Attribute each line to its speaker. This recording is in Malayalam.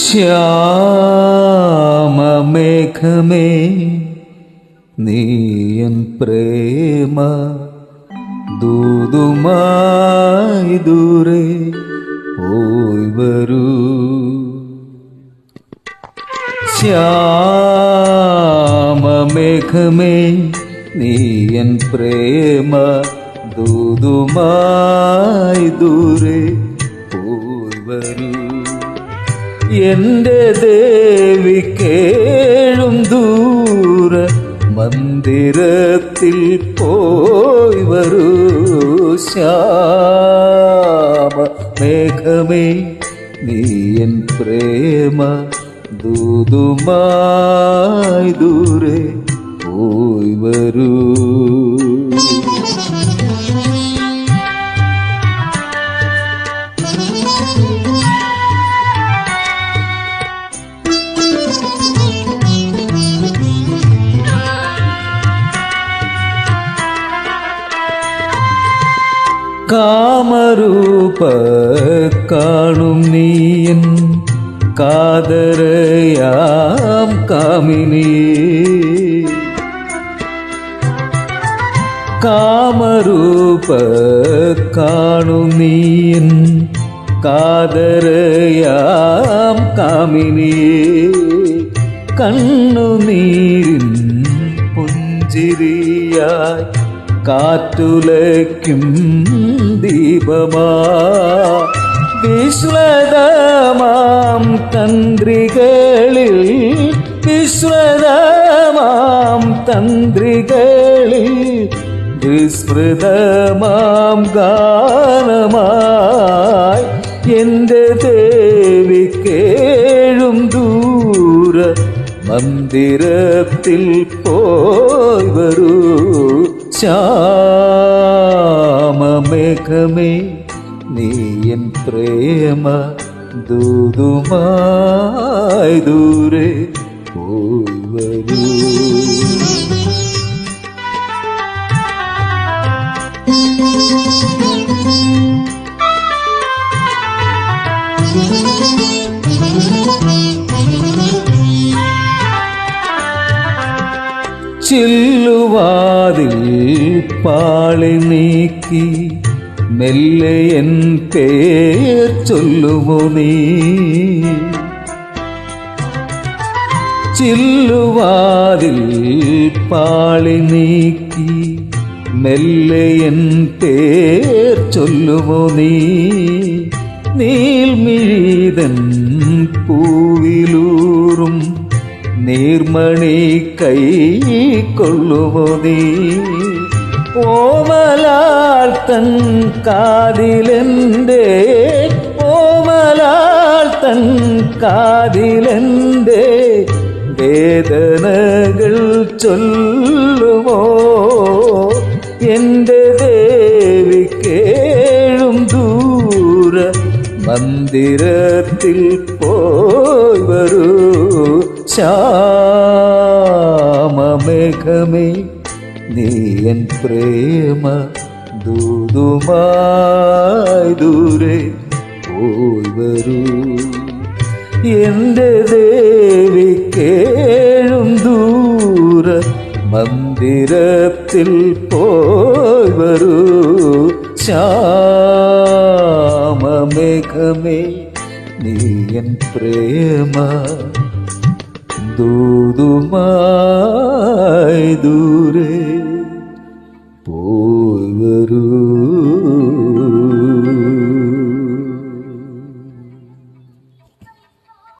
Speaker 1: ശ്യാമമേഘമേ നീയൻ പ്രേമ ദൂതുമായി ദൂരെ പോയി വരൂ. ശ്യാമമേഘമേ നീയൻ പ്രേമ ദൂതുമായി ദൂരെ പോയി വരൂ. എന്റെ ദേവി കേഴും ദൂര മന്ദിരത്തിൽ പോയി വരൂ. ശ്യാമമേഘമേ നീയൻ പ്രേമ ദൂതുമായി ദൂരെ പോയി വരൂ. കാമരൂപ കാണും നീയൻ കാതരയാം കാമിനി. കാമരൂപ കാണും നീയൻ കാതരയാം കാമിനി. കണ്ണുനീരിൻ പുഞ്ചിരിയായി കാറ്റുലയ്ക്കും ദീപമാ വിശ്വതമാം തന്ത്രികളിൽ. വിശ്വതമാം തന്ത്രികളിൽ വിസ്മൃതമാം ഗാനമായി എന്റെ ദേവി കേഴും ദൂര മന്ദിരത്തിൽ പോയി വരൂ. ശ്യാമമേഘമേ നീയൻ പ്രേമ ദൂതുമായി ദൂരെ പോയി വരൂ. ചില്ലുവാതിൽ പാളി നീക്കി മെല്ലെ എൻ പേർ ചൊല്ലുമോ നീ. ചില്ലുവാതിൽ പാളി നീക്കി മെല്ലെ എൻ പേർ ചൊല്ലുമോ നീ. നീൽമിഴിതൻ പൂവിലൂറും നീർമണി കൈ കൊള്ളുമോ നീ. ഓമലാൽ തൻ കാതിലെന്റെ ഓമലാൽ തൻ കാതിലെന്റെ വേദനകൾ ചൊല്ലുമോ. എന്റെ ദേവി കേഴും ദൂര മന്ദിരത്തിൽ പോയി വരൂ. ശ്യാമമേഘമേ നീയൻ പ്രേമ ദൂതുമായി ദൂരെ പോയി വരൂ. എന്റെ ദേവി കേഴും ദൂര മന്ദിരത്തിൽ പോയി വരൂ. ശ്യാമമേഘമേ നീയൻ പ്രേമ ദൂതുമായി ദൂരെ